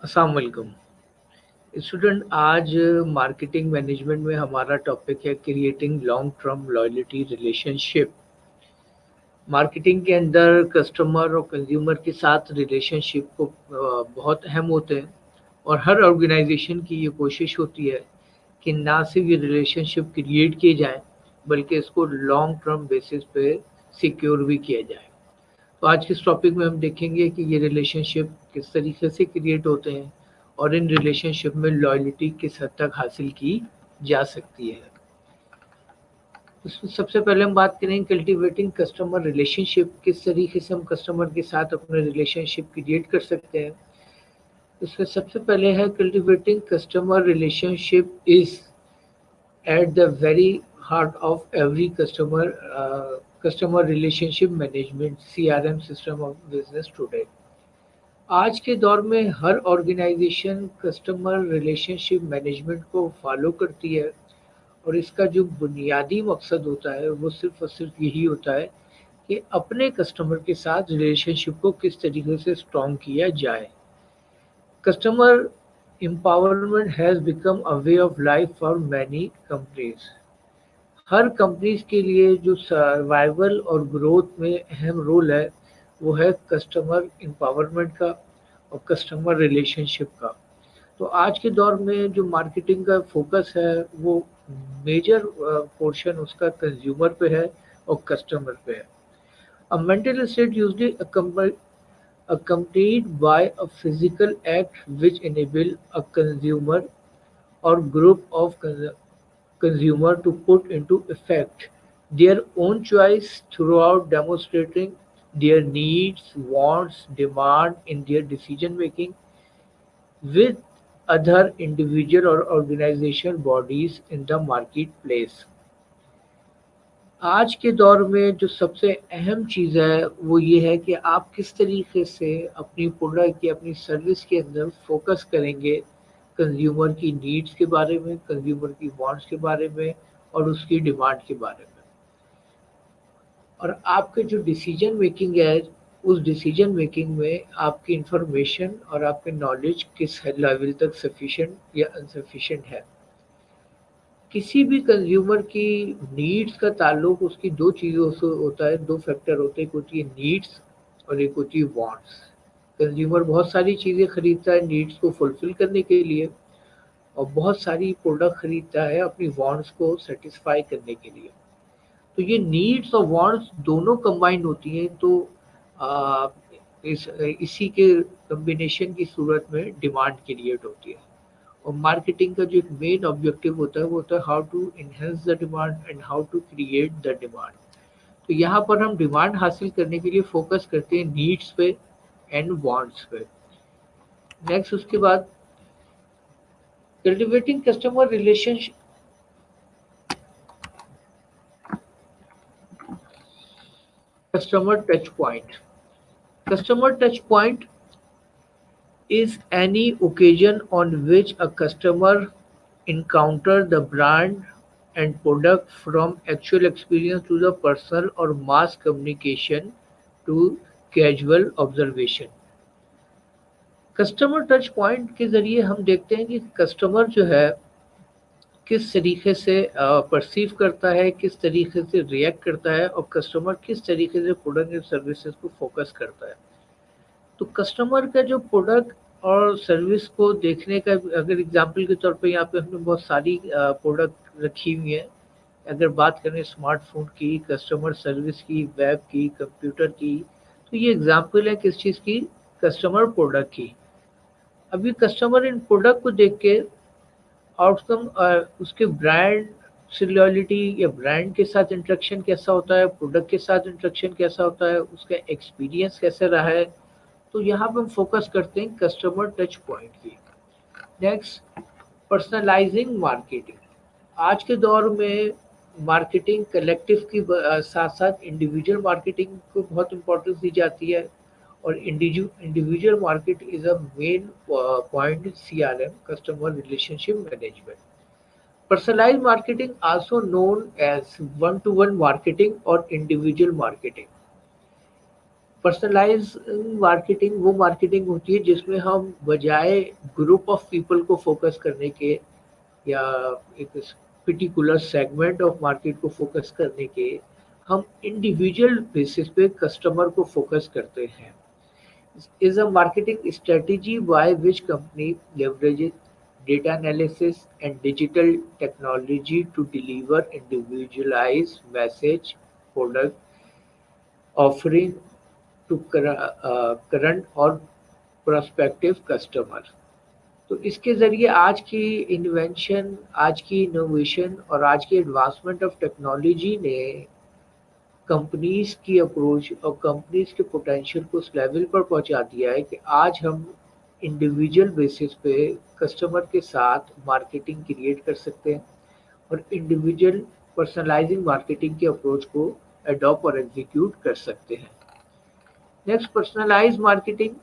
अस्सलाम वालेकुम स्टूडेंट। आज मार्केटिंग मैनेजमेंट में हमारा टॉपिक है creating long term loyalty relationship. Marketing के अंदर कस्टमर और कंज्यूमर के साथ रिलेशनशिप को बहुत अहम होते हैं और हर ऑर्गेनाइजेशन की ये कोशिश होती है कि ना सिर्फ ये रिलेशनशिप क्रिएट किए जाएं बल्कि इसको लॉन्ग टर्म बेसिस पे सिक्योर भी किया जाए। तो आज के इस टॉपिक में हम देखेंगे कि ये रिलेशनशिप किस तरीके से क्रिएट होते हैं और इन रिलेशनशिप में लॉयल्टी किस हद तक हासिल की जा सकती है। इसमें सबसे पहले हम बात करेंगे कल्टीवेटिंग कस्टमर रिलेशनशिप, किस तरीके से हम कस्टमर के साथ अपने रिलेशनशिप क्रिएट कर सकते हैं। इसमें सबसे पहले है cultivating customer relationship is at the very heart of every customer relationship management CRM system of business today. आज के दौर में हर ऑर्गेनाइजेशन कस्टमर रिलेशनशिप मैनेजमेंट को फॉलो करती है और इसका जो बुनियादी मकसद होता है वो सिर्फ और सिर्फ यही होता है कि अपने कस्टमर के साथ रिलेशनशिप को किस तरीके से स्ट्रॉन्ग किया जाए। Customer empowerment has become a way of life for many companies. Her companies के लिए जो सर्वाइवल और ग्रोथ में अहम रोल है वो है कस्टमर एम्पावरमेंट का और कस्टमर रिलेशनशिप का। तो आज के दौर में जो मार्केटिंग का फोकस है वो मेजर पोर्शन उसका कंज्यूमर पे है और कस्टमर पे है। A mental state usually accompanied by a physical act which enable a consumer or group of consumer to put into effect their own choice throughout demonstrating their needs, wants, demand in their decision making with other individual or organizational bodies in the marketplace. आज के दौर में जो सबसे अहम चीज़ है वो ये है कि आप किस तरीके से अपनी प्रोडक्ट या अपनी सर्विस के अंदर फोकस करेंगे कंज्यूमर की नीड्स के बारे में, कंज्यूमर की वांट्स के बारे में और उसकी डिमांड के बारे में। और आपके जो डिसीजन मेकिंग है उस डिसीजन मेकिंग में आपकी इंफॉर्मेशन और आपके नॉलेज किस लेवल तक सफिशिएंट या अनसफिशिएंट है। किसी भी कंज्यूमर की नीड्स का ताल्लुक उसकी दो चीज़ों से होता है, दो फैक्टर होते हैं, एक होती है नीड्स और एक होती है वांट्स। कंज्यूमर बहुत सारी चीज़ें खरीदता है नीड्स को फुलफिल करने के लिए और बहुत सारी प्रोडक्ट खरीदता है अपनी वांट्स को सेटिस्फाई करने के लिए। तो ये नीड्स और वांट्स दोनों कंबाइन होती हैं तो आ, इसी के कम्बिनेशन की सूरत में डिमांड क्रिएट होती है। और मार्केटिंग का जो एक मेन ऑब्जेक्टिव होता है वो होता है how to enhance the demand and how to create the demand. तो यहाँ पर हम डिमांड हासिल करने के लिए फोकस करते हैं नीड्स पे एंड वांट्स पे। नेक्स्ट उसके बाद cultivating customer relationship, customer touch point. Customer touch point is any occasion on which a customer encounter the brand and product from actual experience to the personal or mass communication to casual observation। Customer touch point के ज़रिए हम देखते हैं कि customer जो है किस तरीके से परसीव करता है, किस तरीके से रिएक्ट करता है और कस्टमर किस तरीके से प्रोडक्ट एंड सर्विसेज को फोकस करता है। तो कस्टमर का जो प्रोडक्ट और सर्विस को देखने का अगर एग्जांपल के तौर पे यहाँ पे हमने बहुत सारी प्रोडक्ट रखी हुई है। अगर बात करें स्मार्टफोन की, कस्टमर सर्विस की, वेब की, कंप्यूटर की, तो ये एग्जांपल है किस चीज़ की, कस्टमर प्रोडक्ट की। अभी कस्टमर इन प्रोडक्ट को देख के आउटकम उसके ब्रांड से लॉयल्टी या ब्रांड के साथ इंटरेक्शन कैसा होता है, प्रोडक्ट के साथ इंटरेक्शन कैसा होता है, उसका एक्सपीरियंस कैसे रहा है। तो यहाँ पे हम फोकस करते हैं कस्टमर टच पॉइंट की। Next, personalising marketing. आज के दौर में मार्केटिंग कलेक्टिव की साथ साथ इंडिविजुअल मार्केटिंग को बहुत इम्पोर्टेंस दी जाती है और individual market is a main point in CRM, customer relationship management. Personalized marketing also known as one to one marketing और इंडिविजुअल मार्केटिंग। पर्सनलाइज मार्केटिंग वो मार्केटिंग होती है जिसमें हम बजाय ग्रुप ऑफ पीपल को फोकस करने के या एक पर्टिकुलर सेगमेंट ऑफ मार्केट को फोकस करने के हम इंडिविजुअल बेसिस पे कस्टमर को फोकस करते हैं. Is a marketing strategy by which company leverages data analysis and digital technology to deliver individualized message product offering to current और prospective customer. तो इसके ज़रिए आज की इन्वेंशन, आज की इनोवेशन और आज की एडवांसमेंट ऑफ टेक्नोलॉजी ने कंपनीज की अप्रोच और कंपनीज के पोटेंशियल को उस लेवल पर पहुंचा दिया है कि आज हम इंडिविजुअल बेसिस पे कस्टमर के साथ मार्केटिंग क्रिएट कर सकते हैं और इंडिविजुअल पर्सनलाइजिंग मार्केटिंग के अप्रोच को अडॉप्ट और एग्जीक्यूट कर सकते हैं. Next, personalize marketing.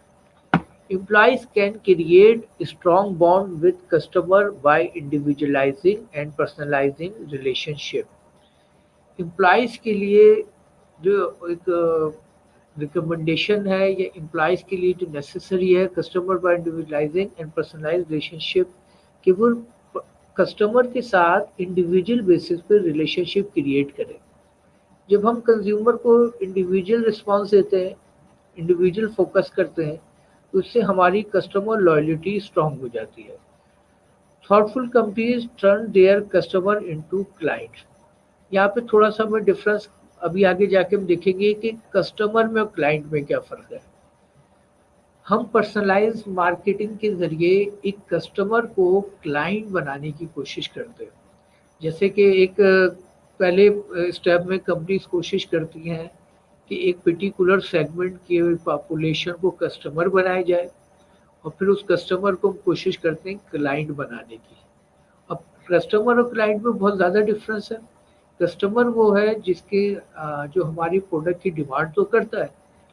Employees can create a strong bond with customer by individualizing and personalizing relationship. Employees के लिए जो एक रिकमेंडेशन है या एम्प्लॉयज़ के लिए जो नेसेसरी है customer by individualizing and personalize relationship कि वो कस्टमर के साथ इंडिविजुअल बेसिस पे रिलेशनशिप क्रिएट करें. जब हम कंज्यूमर को इंडिविजुअल रिस्पॉन्स देते हैं, इंडिविजुअल फोकस करते हैं, तो उससे हमारी कस्टमर लॉयल्टी स्ट्रांग हो जाती है. Thoughtful companies turn their customer into client. यहाँ पे थोड़ा सा हमें डिफरेंस अभी आगे जाके हम देखेंगे कि कस्टमर में और क्लाइंट में क्या फ़र्क है. हम पर्सनलाइज मार्केटिंग के ज़रिए एक कस्टमर को क्लाइंट बनाने की कोशिश करते हैं. जैसे कि एक पहले स्टेप में कंपनीज कोशिश करती हैं कि एक पर्टिकुलर सेगमेंट के पॉपुलेशन को कस्टमर बनाया जाए और फिर उस कस्टमर को हम कोशिश करते हैं क्लाइंट बनाने की. अब कस्टमर और क्लाइंट में बहुत ज़्यादा डिफरेंस है. कस्टमर वो है जिसके जो हमारी प्रोडक्ट की डिमांड तो करता है,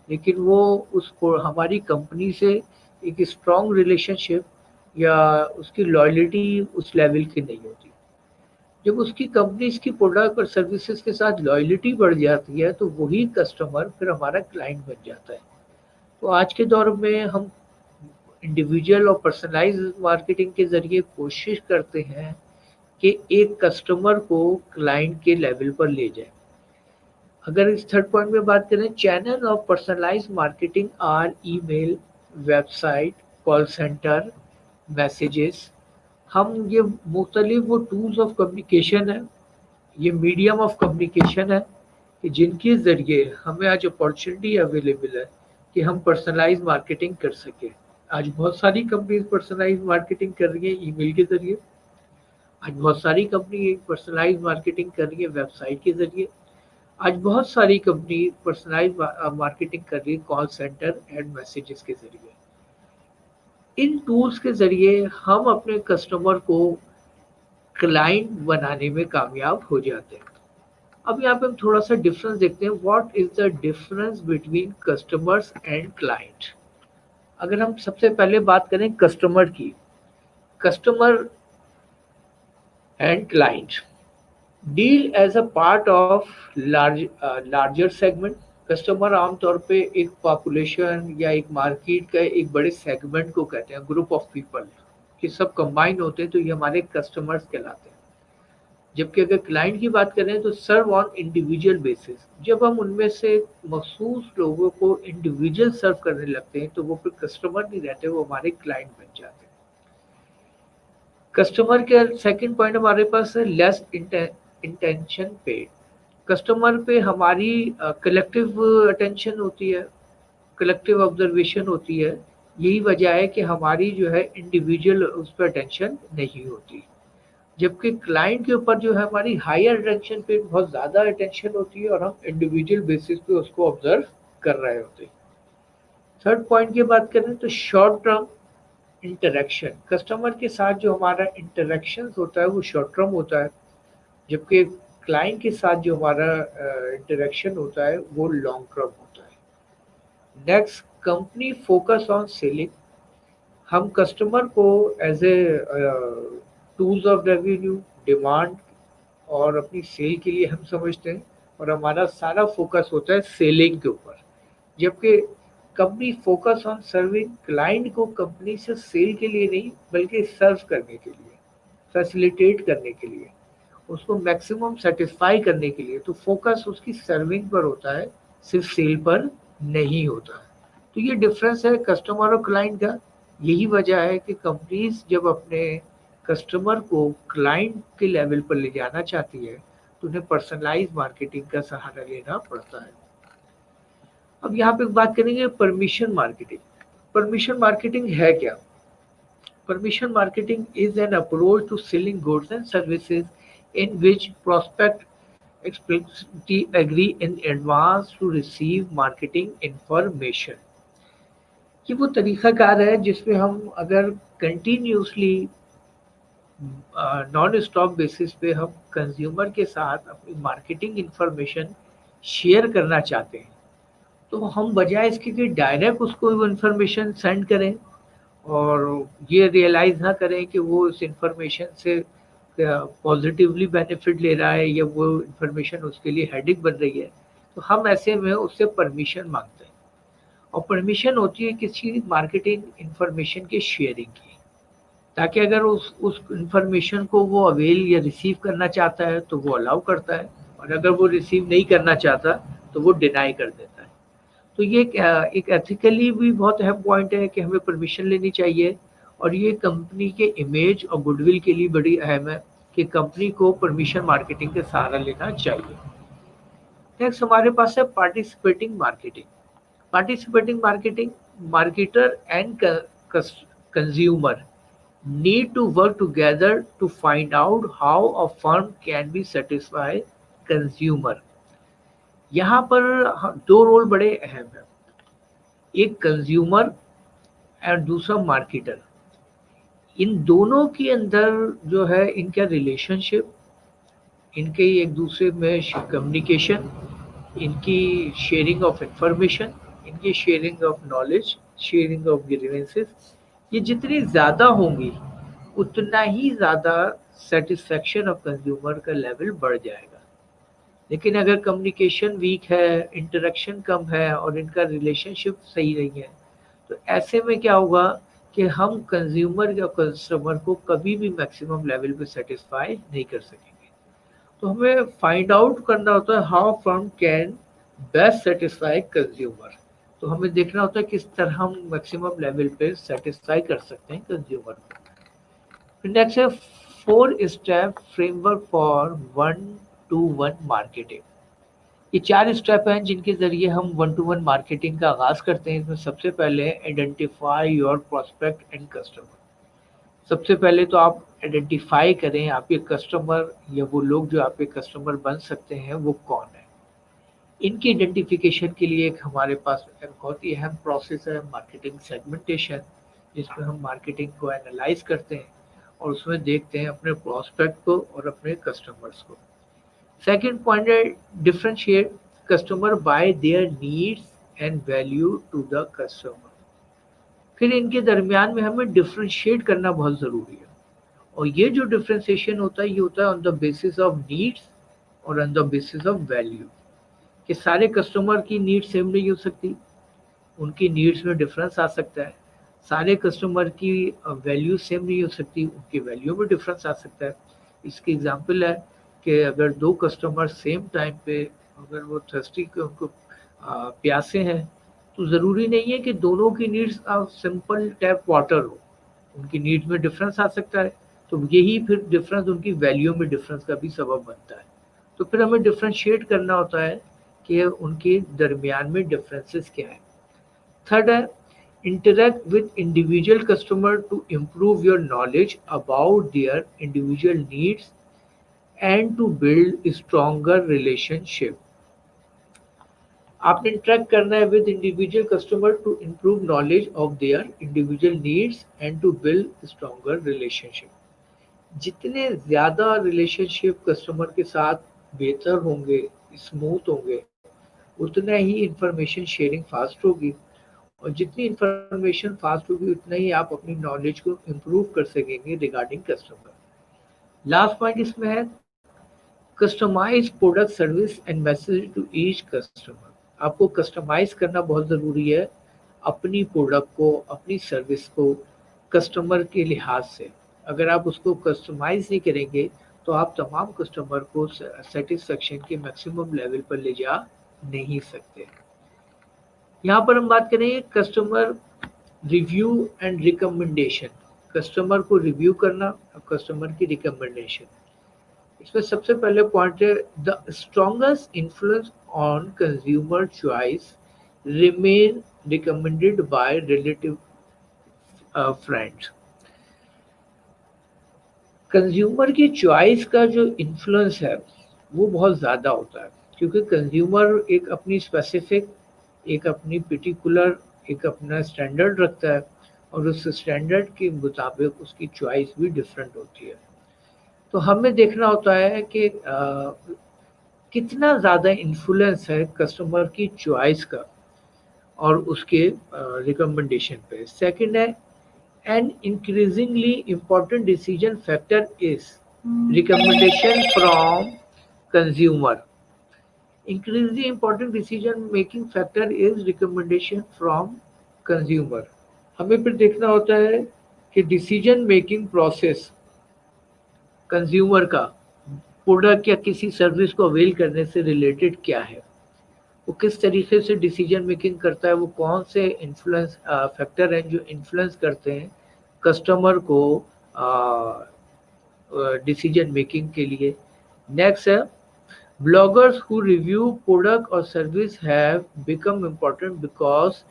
लेकिन वो हमारी कंपनी से एक स्ट्रॉन्ग रिलेशनशिप या उसकी लॉयल्टी उस लेवल की नहीं होती. जब उसकी कंपनीज की प्रोडक्ट और सर्विसेज के साथ लॉयल्टी बढ़ जाती है तो वही कस्टमर फिर हमारा क्लाइंट बन जाता है. तो आज के दौर में हम इंडिविजुअल और पर्सनलाइज मार्केटिंग के ज़रिए कोशिश करते हैं कि एक कस्टमर को क्लाइंट के लेवल पर ले जाए. अगर इस थर्ड पॉइंट में बात करें, channel of personalize marketing are email, website, call centre, messages. हम ये मुख्तलिफ वो टूल्स ऑफ कम्युनिकेशन है, ये मीडियम ऑफ कम्युनिकेशन है कि जिनके ज़रिए हमें आज अपॉर्चुनिटी अवेलेबल है कि हम पर्सनलाइज मार्केटिंग कर सकें. आज बहुत सारी कंपनीज पर्सनलाइज मार्केटिंग कर रही है ईमेल के ज़रिए. आज बहुत सारी कंपनी पर्सनलाइज मार्केटिंग कर रही है वेबसाइट के ज़रिए. आज बहुत सारी कंपनी पर्सनलाइज मार्केटिंग कर रही है कॉल सेंटर एंड मैसेजेस के ज़रिए. इन टूल्स के ज़रिए हम अपने कस्टमर को क्लाइंट बनाने में कामयाब हो जाते हैं. अब यहाँ पे हम थोड़ा सा डिफरेंस देखते हैं. What is the difference between customers and client. अगर हम सबसे पहले बात करें कस्टमर की, customer and client deal as a part of larger segment. Customer आमतौर पे एक पॉपुलेशन या एक मार्केट का एक बड़े सेगमेंट को कहते हैं, ग्रुप ऑफ पीपल कि सब कंबाइन होते हैं तो ये हमारे कस्टमर्स कहलाते हैं. जबकि अगर क्लाइंट की बात करें तो सर्व ऑन इंडिविजुअल बेसिस. जब हम उनमें से मखसूस लोगों को इंडिविजुअल सर्व करने लगते हैं तो वो फिर कस्टमर नहीं रहते, वो हमारे क्लाइंट बन जाते हैं. कस्टमर के सेकंड पॉइंट हमारे पास है लेस इंटेंशन पेड. कस्टमर पे हमारी कलेक्टिव अटेंशन होती है, कलेक्टिव ऑब्जर्वेशन होती है. यही वजह है कि हमारी जो है इंडिविजुअल उस पर अटेंशन नहीं होती. जबकि क्लाइंट के ऊपर जो है हमारी हायर अटेंशन पे बहुत ज़्यादा अटेंशन होती है और हम इंडिविजुअल बेसिस पे उसको ऑब्जर्व कर रहे होते हैं. थर्ड पॉइंट की बात करें तो शॉर्ट टर्म इंटरेक्शन. कस्टमर के साथ जो हमारा इंटरेक्शन होता है वो शॉर्ट टर्म होता है, जबकि क्लाइंट के साथ जो हमारा इंटरेक्शन होता है वो लॉन्ग टर्म होता है. Next, company focus on selling. हम कस्टमर को as a tools of revenue, demand और अपनी सेल के लिए हम समझते हैं और हमारा सारा फोकस होता है सेलिंग के ऊपर. जबकि company focus on serving client को कंपनी से सेल के लिए नहीं बल्कि सर्व करने के लिए, फैसिलिटेट करने के लिए, उसको मैक्सिमम सेटिस्फाई करने के लिए, तो फोकस उसकी सर्विंग पर होता है, सिर्फ सेल पर नहीं होता। तो ये डिफरेंस है कस्टमर और क्लाइंट का। यही वजह है कि कंपनीज जब अपने कस्टमर को क्लाइंट के लेवल पर ले जाना चाहती है तो उन्हें पर्सनलाइज मार्केटिंग का सहारा लेना पड़ता है। अब यहाँ पे बात करेंगे परमिशन मार्केटिंग। परमिशन मार्केटिंग है क्या? Permission marketing is an approach to selling goods and services in which prospect explicitly agree in advance to receive marketing information। ये वो तरीकाकार है जिसमें हम अगर कंटिन्यूसली नॉन स्टॉप बेसिस पे हम कंज्यूमर के साथ अपनी मार्केटिंग इंफॉर्मेशन शेयर करना चाहते हैं, तो हम बजाय इसके कि डायरेक्ट उसको वो इन्फॉर्मेशन सेंड करें और ये रियलाइज़ ना करें कि वो इस इंफॉर्मेशन से पॉजिटिवली बेनिफिट ले रहा है या वो इंफॉर्मेशन उसके लिए हेडिक बन रही है, तो हम ऐसे में उससे परमिशन मांगते हैं। और परमिशन होती है किसी मार्केटिंग इंफॉर्मेशन के शेयरिंग की, ताकि अगर उस इंफॉर्मेशन को वो अवेल या रिसीव करना चाहता है तो वो अलाउ करता है, और अगर वो रिसीव नहीं करना चाहता तो वो डिनाई कर देता है। तो ये एक एथिकली भी बहुत अहम पॉइंट है कि हमें परमिशन लेनी चाहिए, और ये कंपनी के इमेज और गुडविल के लिए बड़ी अहम है कि कंपनी को परमिशन मार्केटिंग का सहारा लेना चाहिए। नेक्स्ट हमारे पास है participating marketing. Participating marketing, marketer and consumer need to work together to find out how a firm can be satisfy consumer। यहाँ पर दो रोल बड़े अहम हैं, एक कंज्यूमर और दूसरा मार्केटर। इन दोनों के अंदर जो है इनका रिलेशनशिप, इनके एक दूसरे में कम्युनिकेशन, इनकी शेयरिंग ऑफ इंफॉर्मेशन, इनकी sharing of knowledge, sharing of grievances, ये जितनी ज़्यादा होंगी उतना ही ज़्यादा सेटिस्फेक्शन ऑफ कंज्यूमर का लेवल बढ़ जाएगा। लेकिन अगर कम्युनिकेशन वीक है, इंटरेक्शन कम है और इनका रिलेशनशिप सही नहीं है, तो ऐसे में क्या होगा कि हम कंज्यूमर या कस्टमर को कभी भी मैक्सिमम लेवल पे सेटिस्फाई नहीं कर सकेंगे। तो हमें फाइंड आउट करना होता है how firm can best satisfy consumer. तो हमें देखना होता है किस तरह हम मैक्सिमम लेवल पे सेटिस्फाई कर सकते हैं कंज्यूमर को। नेक्स्ट है 4 step framework for 1-to-1 marketing. ये 4 स्टेप हैं जिनके ज़रिए हम 1-to-1 मार्केटिंग का आगाज़ करते हैं। इसमें सबसे पहले identify your prospect and customer. सबसे पहले तो आप आइडेंटिफाई करें आपके कस्टमर या वो लोग जो आपके कस्टमर बन सकते हैं वो कौन है। इनकी आइडेंटिफिकेशन के लिए एक हमारे पास एक बहुत ही अहम प्रोसेस है मार्केटिंग सेगमेंटेशन, जिसमें हम मार्केटिंग को एनालाइज करते हैं और उसमें देखते हैं अपने प्रोस्पेक्ट को और अपने कस्टमर्स को। सेकंड पॉइंट है differentiate customer by their needs and value to the customer. फिर इनके दरमियान में हमें डिफरेंशिएट करना बहुत ज़रूरी है, और ये जो डिफरेंशिएशन होता है ये होता है on the basis of needs और on the basis of value. कि सारे कस्टमर की नीड्स सेम नहीं हो सकती, उनकी नीड्स में डिफरेंस आ सकता है। सारे कस्टमर की वैल्यू सेम नहीं हो सकती, उनकी वैल्यू में डिफरेंस आ सकता है। इसकी एग्जांपल है कि अगर दो कस्टमर सेम टाइम पे अगर वो थर्स्टी उनको प्यासे हैं, तो ज़रूरी नहीं है कि दोनों की नीड्स सिंपल टैप वाटर हो, उनकी नीड्स में डिफरेंस आ सकता है। तो यही फिर डिफरेंस उनकी वैल्यू में डिफरेंस का भी सबब बनता है। तो फिर हमें डिफरेंशिएट करना होता है कि उनके दरमियान में डिफरेंसेस क्या है। थर्ड है interact with individual customer to improve your knowledge about their individual needs and to build a stronger relationship। आपने इंटरेक्ट करना है with individual customer to improve knowledge of their individual needs and to build stronger relationship. जितने ज़्यादा relationship customer के साथ बेहतर होंगे, smooth होंगे, उतना ही इंफॉर्मेशन शेयरिंग फास्ट होगी, और जितनी इंफॉर्मेशन फास्ट होगी उतना ही आप अपनी नॉलेज को इम्प्रूव कर सकेंगे रिगार्डिंग कस्टमर। लास्ट पॉइंट इसमें है customize product service and message to each customer. آپ کو کسٹمائز کرنا بہت ضروری ہے اپنی پروڈکٹ کو, اپنی سروس کو کسٹمر کے لحاظ سے. اگر آپ اس کو کسٹمائز نہیں کریں گے تو آپ تمام کسٹمر کو سیٹسفیکشن کے میکسیمم لیول پر لے جا نہیں سکتے. یہاں پر ہم بات کریں گے customer review and recommendation. Customer کو ریویو کرنا اور کسٹمر کی ریکمنڈیشن. اس میں سب سے پہلے پوائنٹ ہے the strongest influence on consumer choice remain recommended by relative friends. Consumer کی چوائس کا جو انفلوئنس ہے وہ بہت زیادہ ہوتا ہے, کیونکہ کنزیومر ایک اپنی اسپیسیفک, ایک اپنی پرٹیکولر, ایک اپنا اسٹینڈرڈ رکھتا ہے, اور اس اسٹینڈرڈ کے مطابق اس کی چوائس بھی ڈفرینٹ ہوتی ہے. تو ہمیں دیکھنا ہوتا ہے کہ کتنا زیادہ انفلوئنس ہے کسٹمر کی چوائس کا اور اس کے ریکمنڈیشن پہ. سیکنڈ ہے an increasingly important decision factor is recommendation from consumer. Increasingly important decision making factor is recommendation from consumer. ہمیں پھر دیکھنا ہوتا ہے کہ ڈیسیجن میکنگ پروسیس کنزیومر کا پروڈکٹ یا کسی سروس کو اویل کرنے سے ریلیٹڈ کیا ہے, وہ کس طریقے سے ڈیسیجن میکنگ کرتا ہے, وہ کون سے انفلوئنس فیکٹر ہیں جو انفلوئنس کرتے ہیں کسٹمر کو ڈیسیجن میکنگ کے لیے. نیکسٹ ہے بلاگرز ہو ریویو پروڈکٹ اور service have become important because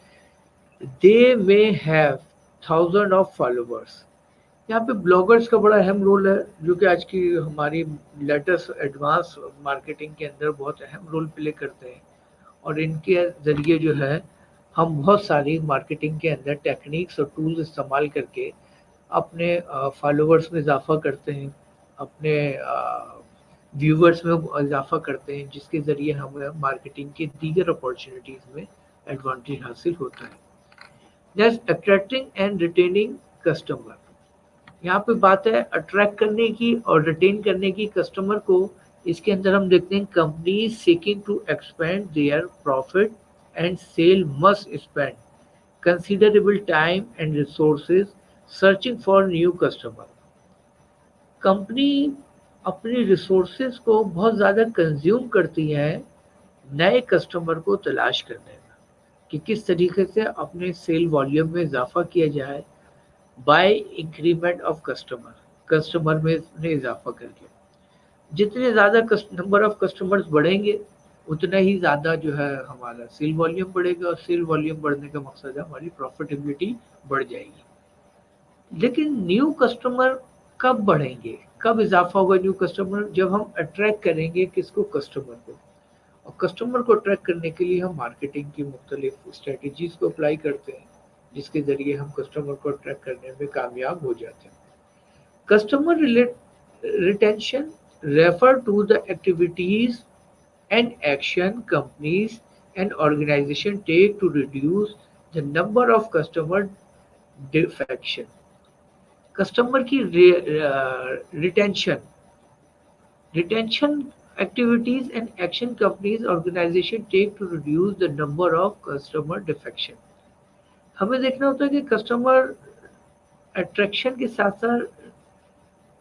they may have thousand of followers. یہاں پہ بلاگرز کا بڑا اہم رول ہے, جو کہ آج کی ہماری لیٹسٹ ایڈوانس مارکیٹنگ کے اندر بہت اہم رول پلے کرتے ہیں, اور ان کے ذریعے جو ہے ہم بہت ساری مارکیٹنگ کے اندر ٹیکنیکس اور ٹولز استعمال کر کے اپنے فالوورز میں اضافہ کرتے ہیں, اپنے ویورز میں اضافہ کرتے ہیں, جس کے ذریعے ہمیں مارکیٹنگ کی دیگر اپارچونیٹیز میں ایڈوانٹیج حاصل ہوتا ہے. Next attracting and retaining customer. یہاں پہ بات ہے اٹریکٹ کرنے کی اور ریٹین کرنے کی کسٹمر کو. اس کے اندر ہم دیکھتے ہیں companies seeking to expand their profit and sale must spend considerable time and resources searching for new customer. کمپنی اپنی ریسورسز کو بہت زیادہ کنزیوم کرتی ہے نئے کسٹمر کو تلاش کرنے میں, کہ کس طریقے سے اپنے سیل والیوم میں اضافہ کیا جائے by increment of customer, customer میں اضافہ کر کے. جتنے زیادہ نمبر آف کسٹمرز بڑھیں گے اتنا ہی زیادہ جو ہے ہمارا سیل والیوم بڑھے گا, اور سیل والیوم بڑھنے کا مقصد ہے ہماری پروفیٹیبلٹی بڑھ جائے گی. لیکن نیو کسٹمر کب بڑھیں گے, کب اضافہ ہوگا نیو کسٹمر؟ جب ہم اٹریکٹ کریں گے کس کو, کسٹمر کو. اور کسٹمر کو اٹریکٹ کرنے کے لیے ہم مارکیٹنگ کی مختلف اسٹریٹجیز کو اپلائی کرتے ہیں, جس کے ذریعے ہم کسٹمر کو اٹریکٹ کرنے میں کامیاب ہو جاتے ہیں. Customer retention refer to the activities and action companies and organization take to reduce the number of customer defection. Customer کی retention activities and action companies organization take to reduce the number of customer defection. ہمیں دیکھنا ہوتا ہے کہ customer attraction کے ساتھ ساتھ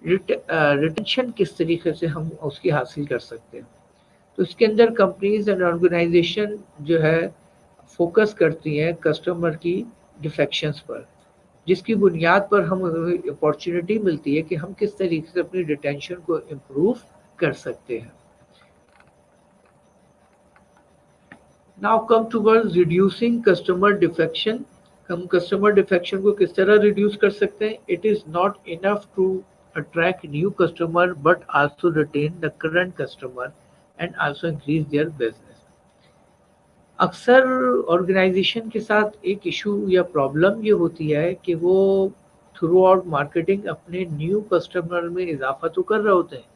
retention کس طریقے سے ہم اس کی حاصل کر سکتے ہیں. تو اس کے اندر کمپنیز اینڈ آرگنائزیشن جو ہے فوکس کرتی ہیں کسٹمر کی ڈیفیکشنز پر, جس کی بنیاد پر ہم اپارچونیٹی ملتی ہے کہ ہم کس طریقے سے اپنی ریٹینشن کو امپروو کر سکتے ہیں. Now come toward reducing customer defection. ہم کسٹمر ڈیفیکشن کو کس طرح ریڈیوس کر سکتے ہیں؟ It is not enough to attract new customer but also retain the current customer and also increase their business. اکثر آرگنائزیشن کے ساتھ ایک ایشو یا پرابلم یہ ہوتی ہے کہ وہ تھرو آؤٹ مارکیٹنگ اپنے نیو کسٹمر میں اضافہ تو کر رہے ہوتے ہیں,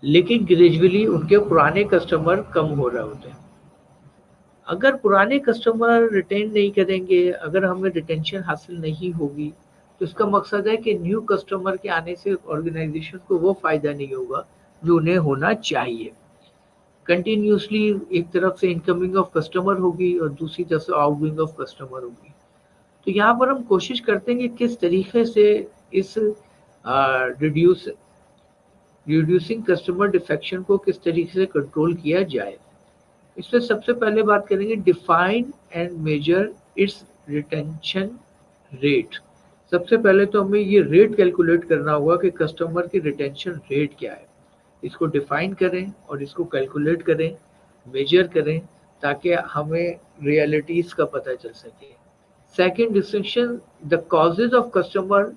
لیکن گریجولی ان کے پرانے کسٹمر کم ہو رہے ہوتے ہیں. اگر پرانے کسٹمر ریٹین نہیں کریں گے, اگر ہمیں ریٹینشن حاصل نہیں ہوگی, تو اس کا مقصد ہے کہ نیو کسٹمر کے آنے سے آرگنائزیشن کو وہ فائدہ نہیں ہوگا جو انہیں ہونا چاہیے. कंटिन्यूसली एक तरफ से इनकमिंग ऑफ कस्टमर होगी और दूसरी तरफ से आउटगोइंग ऑफ कस्टमर होगी। तो यहाँ पर हम कोशिश करते हैं कि किस तरीके से इस रिड्यूसिंग कस्टमर डिफेक्शन को किस तरीके से कंट्रोल किया जाए। इसमें सबसे पहले बात करेंगे define and measure its retention rate. सबसे पहले तो हमें ये रेट कैलकुलेट करना होगा कि कस्टमर की रिटेंशन रेट क्या है। इसको डिफाइन करें और इसको कैलकुलेट करें, मेजर करें, ताकि हमें रियलिटीज का पता चल सके। Second distinction, the causes of customer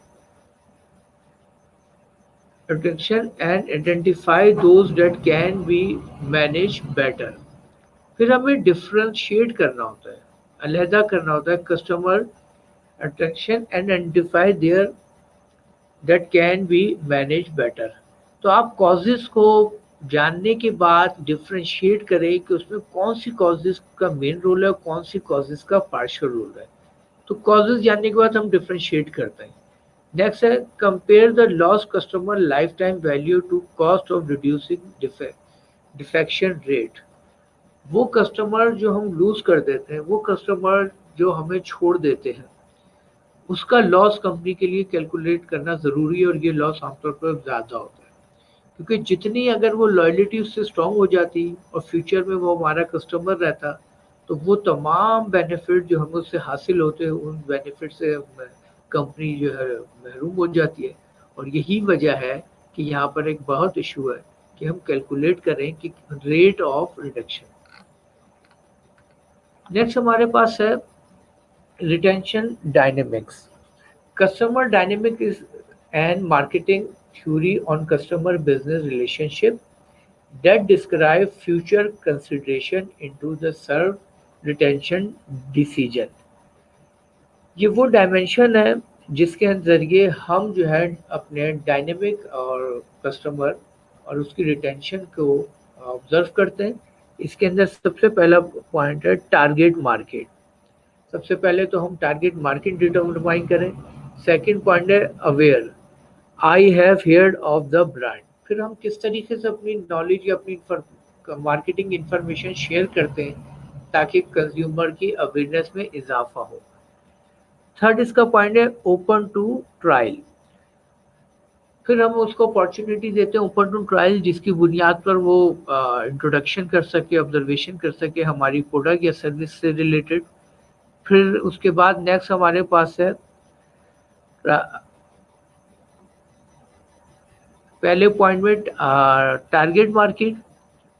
retention and identify those that can be manage better. फिर हमें डिफ्रेंशिएट करना होता है, अलहदा करना होता है customer attention and identify there that can be manage better. तो आप कॉजेज को जानने के बाद डिफ्रेंशिएट करें कि उसमें कौन सी कॉजेज का मेन रोल है और कौन सी कॉजेज का पार्शियल रोल है। तो कॉजेज जानने के बाद हम डिफ्रेंशिएट करते हैं। नेक्स्ट है compare the loss customer lifetime value to cost of reducing defection rate. वो कस्टमर जो हम लूज कर देते हैं, वो कस्टमर जो हमें छोड़ देते हैं, उसका लॉस कंपनी के लिए कैलकुलेट करना ज़रूरी है और ये लॉस आमतौर पर ज़्यादा होता है, क्योंकि जितनी अगर वो लॉयल्टी उससे स्ट्रांग हो जाती और फ्यूचर में वो हमारा कस्टमर रहता, तो वो तमाम बेनिफिट जो हमें उससे हासिल होते हैं, उन बेनिफिट से कंपनी जो है महरूम हो जाती है। और यही वजह है कि यहाँ पर एक बहुत इशू है कि हम कैलकुलेट करें कि रेट ऑफ रिडक्शन। नेक्स्ट हमारे पास है retention dynamics. Customer dynamic is an marketing theory on customer business relationship that describe future consideration into the serve retention decision। ये वो डायमेंशन है जिसके जरिए हम जो है अपने डायनेमिक और कस्टमर और उसकी रिटेंशन को ऑब्जर्व करते हैं। इसके अंदर सबसे पहला पॉइंट है टारगेट मार्केट। सबसे पहले तो हम टारगेट मार्केट डिटरमाइन करें। सेकंड पॉइंट है aware, I have heard of the brand. फिर हम किस तरीके से अपनी नॉलेज या अपनी मार्केटिंग इंफॉर्मेशन शेयर करते हैं ताकि कंज्यूमर की अवेयरनेस में इजाफा हो। थर्ड इसका पॉइंट है ओपन टू ट्रायल। फिर हम उसको अपॉर्चुनिटी देते हैं ओपन टू ट्रायल, जिसकी बुनियाद पर वो इंट्रोडक्शन कर सके, ऑब्जर्वेशन कर सके हमारी प्रोडक्ट या सर्विस से रिलेटेड। फिर उसके बाद नेक्स्ट हमारे पास है पहले पॉइंट में टारगेट मार्केट,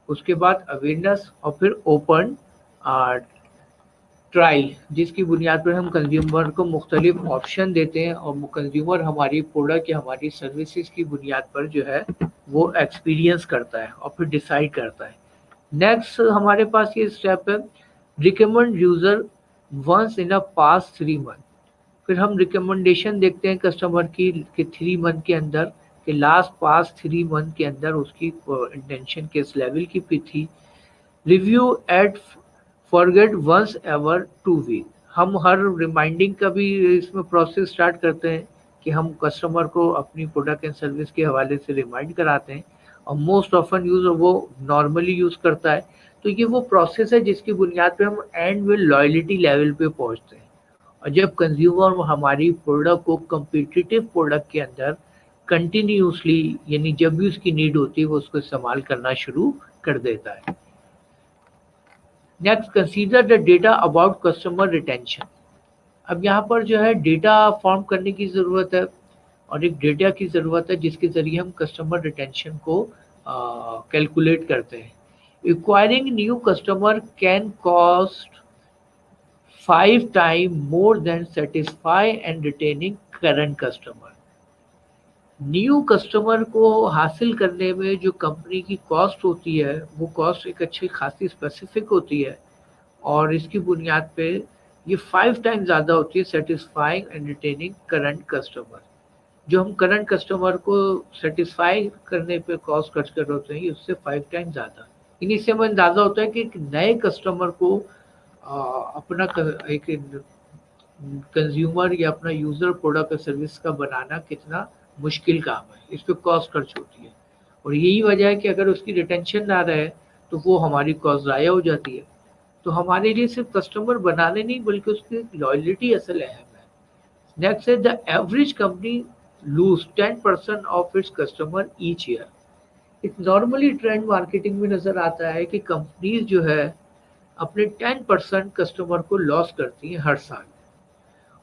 उसके बाद अवेयरनेस और फिर ओपन ट्रायल, जिसकी बुनियाद पर हम कंज्यूमर को मुख्तलिफ ऑप्शन देते हैं और कंज्यूमर हमारी प्रोडक्ट या हमारी सर्विसेज की बुनियाद पर जो है वो एक्सपीरियंस करता है और फिर डिसाइड करता है। नेक्स्ट हमारे पास ये स्टेप है recommend user once in a pass 3 month. फिर हम रिकमेंडेशन देखते हैं कस्टमर की कि 3 मंथ के अंदर कि लास्ट पास 3 मंथ के अंदर उसकी इंटेंशन किस लेवल की भी थी। Review at forget once ever 2 week. हम हर रिमाइंडिंग का भी इसमें प्रोसेस स्टार्ट करते हैं कि हम कस्टमर को अपनी प्रोडक्ट एंड सर्विस के हवाले से रिमाइंड कराते हैं और मोस्ट ऑफन यूज वो नॉर्मली यूज़ करता है। तो ये वो प्रोसेस है जिसकी बुनियाद पे हम एंड में लॉयल्टी लेवल पे पहुंचते हैं। और जब कंज्यूमर हमारी प्रोडक्ट को कम्पिटिटिव प्रोडक्ट के अंदर कंटिन्यूसली, यानी जब भी उसकी नीड होती है वो उसको इस्तेमाल करना शुरू कर देता है। Next consider the data about customer retention. अब यहाँ पर जो है डेटा फॉर्म करने की ज़रूरत है और एक डेटा की ज़रूरत है जिसके ज़रिए हम कस्टमर रिटेंशन को कैलकुलेट करते हैं। Acquiring new customer can cost 5 times more than satisfy and retaining current customer। New customer को हासिल करने में जो कंपनी की कॉस्ट होती है वो कॉस्ट एक अच्छी खासी स्पेसिफिक होती है और इसकी बुनियाद पे ये 5 टाइम्स ज़्यादा होती है satisfying and retaining current customer. जो हम करंट कस्टमर को सेटिस्फाई करने पे कॉस्ट खर्च कर रहे होते हैं उससे 5 टाइम्स ज़्यादा। इन्हीं से हमें अंदाज़ा होता है कि एक नए कस्टमर को अपना एक कंज्यूमर या अपना यूज़र प्रोडक्ट और सर्विस का बनाना कितना मुश्किल काम है, इस पे कॉस्ट खर्च होती है। और यही वजह है कि अगर उसकी रिटेंशन ना रहे تو وہ ہماری کاسٹ ضائع ہو جاتی ہے. تو ہمارے لیے صرف کسٹمر بنانے نہیں بلکہ اس کی لائلٹی اصل اہم ہے. نیکسٹ ہے the average company loses 10% of its customer each year. ایک نارملی ٹرینڈ مارکیٹنگ میں نظر آتا ہے کہ کمپنیز جو ہے اپنے 10% کسٹمر کو لاس کرتی ہیں ہر سال.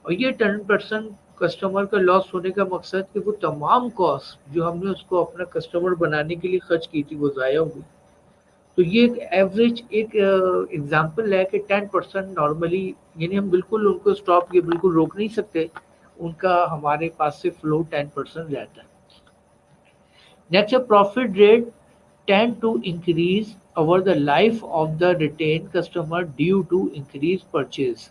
اور یہ 10% کسٹمر کا لاس ہونے کا مقصد کہ وہ تمام کاسٹ جو ہم نے اس کو اپنا کسٹمر بنانے کے لیے خرچ کی تھی وہ ضائع ہو گئی. تو یہ ایک ایوریج ایک ایگزامپل ہے کہ 10% نارملی یعنی ہم بالکل ان کو اسٹاپ یہ بالکل روک نہیں سکتے, ان کا ہمارے پاس سے فلو 10% رہتا ہے. Next profit rate tend to increase over the life of the retained customer due to increased purchase.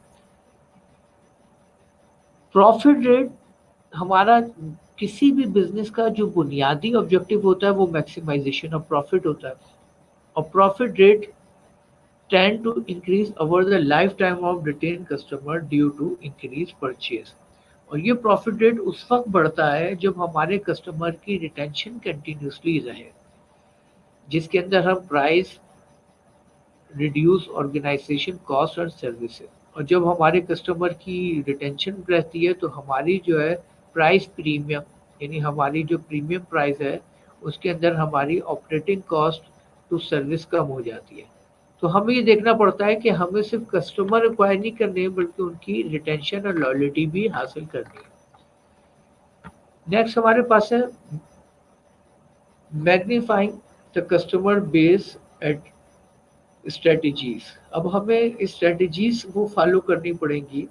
Profit rate ہمارا کسی بھی بزنس کا جو بنیادی آبجیکٹو ہوتا ہے وہ میکسیمائزیشن آف پروفٹ ہوتا ہے. اور profit rate tend to increase over the lifetime of retained customer due to increased purchase. اور یہ پروفٹ ریٹ اس وقت بڑھتا ہے جب ہمارے کسٹمر کی ریٹینشن کنٹینیوسلی رہے, جس کے اندر ہم پرائز ریڈیوس آرگنائزیشن کاسٹ اور سروسز. اور جب ہمارے کسٹمر کی ریٹینشن رہتی ہے تو ہماری جو ہے پرائز پریمیم یعنی ہماری جو پریمیم پرائز ہے اس کے اندر ہماری آپریٹنگ کاسٹ ٹو سروس کم ہو جاتی ہے. تو ہمیں یہ دیکھنا پڑتا ہے کہ ہمیں صرف کسٹمر ایکوائر نہیں کرنے بلکہ ان کی ریٹینشن اور لائلٹی بھی حاصل کرنی ہے. نیکسٹ ہمارے پاس ہے magnifying the customer base at strategies. اب ہمیں اسٹریٹجیز وہ فالو کرنی پڑیں گی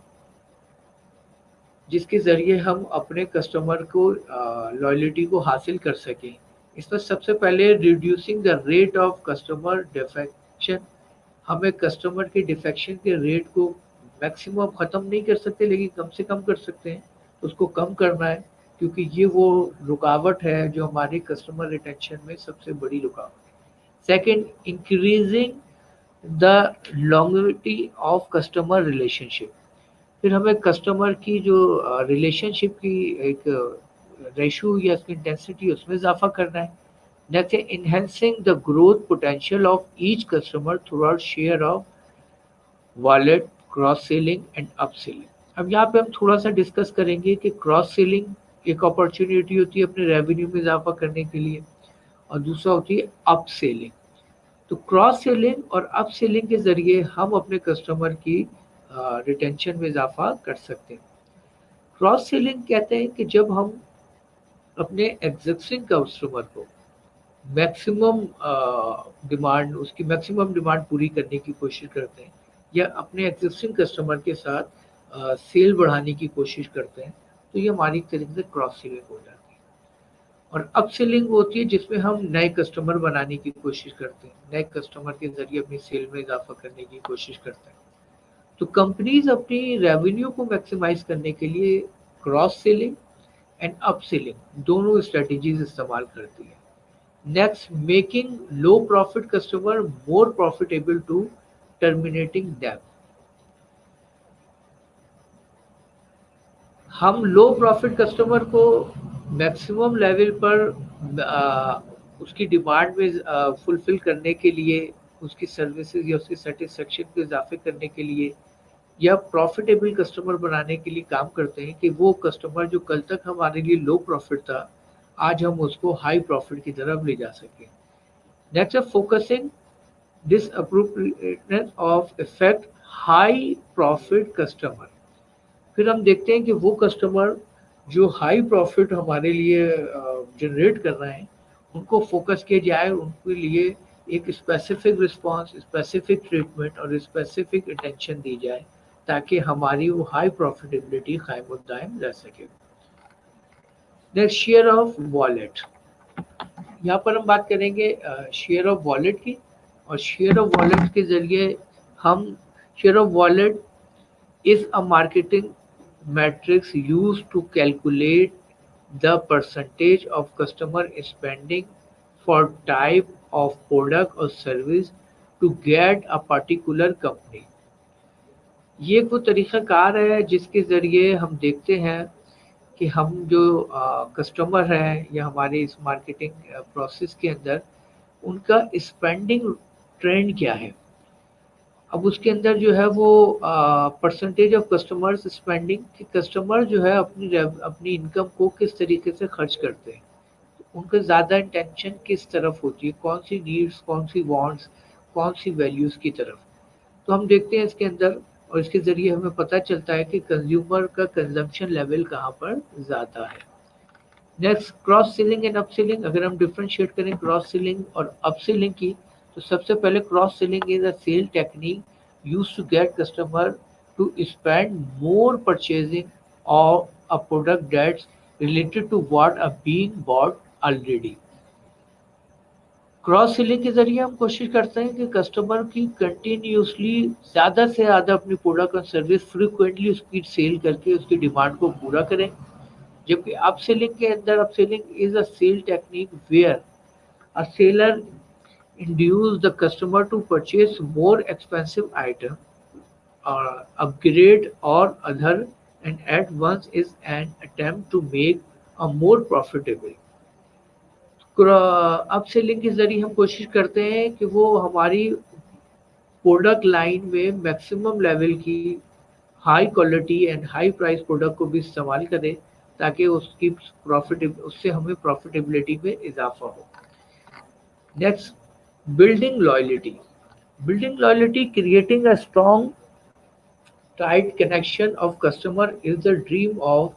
جس کے ذریعے ہم اپنے کسٹمر کو لائلٹی کو حاصل کر سکیں. اس میں سب سے پہلے reducing the rate of customer defection. ہمیں کسٹمر کے ڈیفیکشن کے ریٹ کو میکسیمم ختم نہیں کر سکتے لیکن کم سے کم کر سکتے ہیں. اس کو کم کرنا ہے کیونکہ یہ وہ رکاوٹ ہے جو ہماری کسٹمر ریٹینشن میں سب سے بڑی رکاوٹ ہے. Second, increasing the longevity of customer relationship. پھر ہمیں کسٹمر کی جو ریلیشن شپ کی ایک ریشو یا اس کی انٹینسٹی اس میں اضافہ کرنا ہے. Next, enhancing the growth potential of each customer throughout share of wallet, cross selling and up selling. اب یہاں پہ ہم تھوڑا سا ڈسکس کریں گے کہ کراس سیلنگ ایک اپرچونیٹی ہوتی ہے اپنے ریونیو میں اضافہ کرنے کے لیے, اور دوسرا ہوتی ہے اپ سیلنگ. تو کراس سیلنگ اور اپ سیلنگ کے ذریعے ہم اپنے کسٹمر کی ریٹینشن میں اضافہ کر سکتے ہیں. کراس سیلنگ کہتے ہیں کہ جب ہم اپنے ایگزسٹنگ کسٹمر کو میکسیمم ڈیمانڈ اس کی میکسیمم ڈیمانڈ پوری کرنے کی کوشش کرتے ہیں یا اپنے ایگزسٹنگ کسٹمر کے ساتھ سیل بڑھانے کی کوشش کرتے ہیں, تو یہ ہماری ایک طریقے سے کراس سیلنگ ہو جاتی ہے. اور اپ سیلنگ ہوتی ہے جس میں ہم نئے کسٹمر بنانے کی کوشش کرتے ہیں, نئے کسٹمر کے ذریعے اپنی سیل میں اضافہ کرنے کی کوشش کرتے ہیں. تو کمپنیز اپنی ریونیو کو میکسیمائز کرنے کے لیے cross selling and up selling دونوں اسٹریٹجیز استعمال کرتی ہیں. Next, making low profit customer more profitable to terminating them. ہم لو پروفٹ کسٹمر کو میکسیمم لیول پر اس کی ڈیمانڈ میں فلفل کرنے کے لیے, اس کی سروسز یا اس کی سیٹسفیکشن کو اضافے کرنے کے لیے یا پروفیٹیبل کسٹمر بنانے کے لیے کام کرتے ہیں کہ وہ کسٹمر جو کل تک ہمارے لیے لو پروفٹ تھا آج ہم اس کو ہائی پروفٹ کی طرف لے جا سکیں. نیکسٹ ہے focusing disproportionate of effect high profit customer. پھر ہم دیکھتے ہیں کہ وہ کسٹمر جو ہائی پروفٹ ہمارے لیے جنریٹ کر رہے ہیں ان کو فوکس کیا جائے, ان کے لیے ایک اسپیسیفک رسپانس, اسپیسیفک ٹریٹمنٹ اور اسپیسیفک اٹینشن دی جائے تاکہ ہماری وہ ہائی پروفیٹیبلٹی قائم و دائم رہ سکے. Next, share of wallet. یہاں پر ہم بات کریں گے شیئر آف والیٹ کی, اور شیئر آف والیٹ کے ذریعے ہم share of wallet is a marketing matrix used to calculate the percentage of customer spending for type of product or service to get a particular company. یہ وہ طریقہ کار ہے جس کے ذریعے ہم دیکھتے ہیں کہ ہم جو کسٹمر ہیں یا ہمارے اس مارکیٹنگ پروسیس کے اندر ان کا اسپینڈنگ ट्रेंड क्या है। अब उसके अंदर जो है वो परसेंटेज ऑफ कस्टमर्स स्पेंडिंग, कि कस्टमर जो है अपनी इनकम को किस तरीके से खर्च करते हैं, उनका ज़्यादा इंटेंशन किस तरफ होती है, कौन सी नीड्स, कौन सी वांट्स, कौन सी वैल्यूज़ की तरफ। तो हम देखते हैं इसके अंदर, और इसके ज़रिए हमें पता चलता है कि कंज्यूमर का कंजम्पशन लेवल कहाँ पर ज़्यादा है। Next, cross selling and up selling. अगर हम डिफरेंशिएट करें क्रॉस सेलिंग और अप सेलिंग की, तो सबसे पहले cross selling is a sale technique used to get customer to spend more purchasing of a product that's related to what are being bought already. Cross selling के जरिए हम कोशिश करते हैं कि कस्टमर की कंटिन्यूसली ज़्यादा से ज़्यादा अपनी प्रोडक्ट और सर्विस फ्रीक्वेंटली उसकी सेल करके उसकी डिमांड को पूरा करें। जबकि अपसेलिंग के अंदर, upselling is a sale technique where a seller induce the customer to purchase more expensive item or upgrade or other, and at once is an attempt to make a more profitable। Upselling के जरिए हम कोशिश करते हैं कि वो हमारी product line में मैक्सिमम लेवल की high quality and high price product को भी इस्तेमाल करें, ताकि उससे हमें प्रॉफिटेबिलिटी में इजाफा हो। Next, building loyalty. Building loyalty, creating a strong, tight connection of customer is the dream of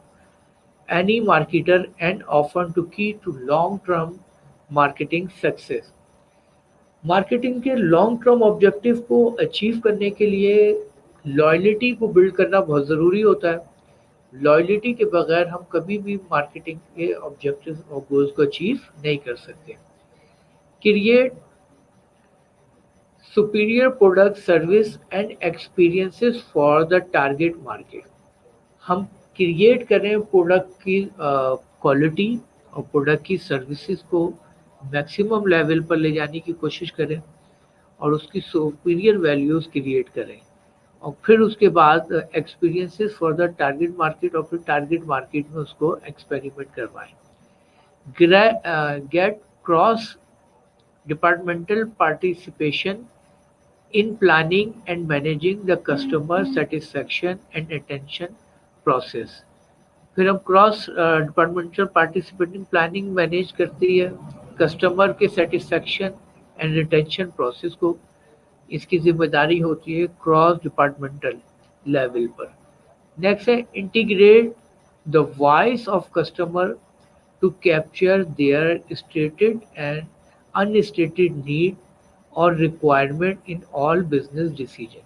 any marketer and often to key to long-term marketing success. Marketing के लॉन्ग टर्म ऑब्जेक्टिव को achieve करने के लिए loyalty को build करना बहुत ज़रूरी होता है। लॉयल्टी के बगैर हम कभी भी मार्केटिंग के ऑब्जेक्टिव और गोल्स को अचीव नहीं कर सकते। Create superior product, service and experiences for the target market। हम क्रिएट करें प्रोडक्ट की क्वालिटी और प्रोडक्ट की सर्विसेज को मैक्सिमम लेवल पर ले जाने की कोशिश करें और उसकी सुपीरियर वैल्यूज़ क्रिएट करें, और फिर उसके बाद experiences for the target market, और फिर टारगेट मार्केट में उसको एक्सपेरिमेंट करवाएं। Get cross departmental participation in planning and managing the customer satisfaction and attention process। फिर हम cross departmental participating planning manage करती है कस्टमर के सेटिस्फेक्शन एंड रिटेंशन प्रोसेस को। इसकी जिम्मेदारी होती है क्रॉस डिपार्टमेंटल लेवल पर। नेक्स्ट है integrate the voice of customer to capture their stated and unstated need और requirement in all business decision.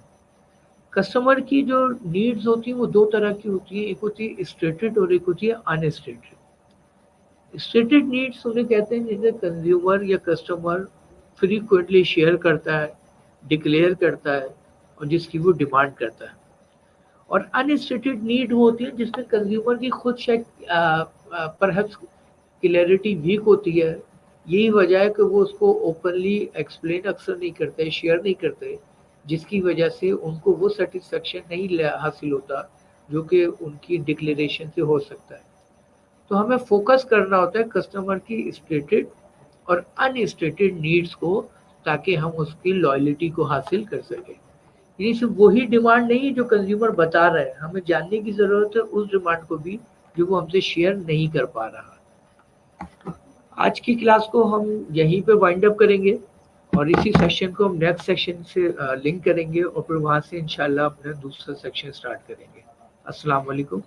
Customer की जो नीड्स होती हैं वो दो तरह की होती हैं, एक होती है स्टेटेड और एक होती है अनस्टेटेड। स्टेटेड नीड्स उन्हें कहते हैं जिन्हें कंज्यूमर या कस्टमर फ्रीक्वेंटली शेयर करता है, डिक्लेयर करता है और जिसकी वो डिमांड करता है। और अनस्टेटेड नीड वो होती है जिसमें कंज्यूमर की खुद शायद परहैप्स क्लैरिटी वीक होती है। यही वजह है कि वो उसको ओपनली एक्सप्लेन अक्सर नहीं करते, शेयर नहीं करते, जिसकी वजह से उनको वो सेटिस्फेक्शन नहीं हासिल होता जो कि उनकी डिक्लेरेशन से हो सकता है। तो हमें फोकस करना होता है कस्टमर की स्टेटेड और अनस्टेटेड नीड्स को, ताकि हम उसकी लॉयल्टी को हासिल कर सकें। ये सिर्फ वही डिमांड नहीं है जो कंज्यूमर बता रहा है, हमें जानने की ज़रूरत है उस डिमांड को भी जो वो हमसे शेयर नहीं कर पा रहा। आज की क्लास को हम यहीं पे वाइंड अप करेंगे और इसी सेक्शन को हम नेक्स्ट सेक्शन से लिंक करेंगे और फिर वहाँ से इंशाल्लाह अपना दूसरा सेक्शन स्टार्ट करेंगे। अस्सलाम वालेकुम।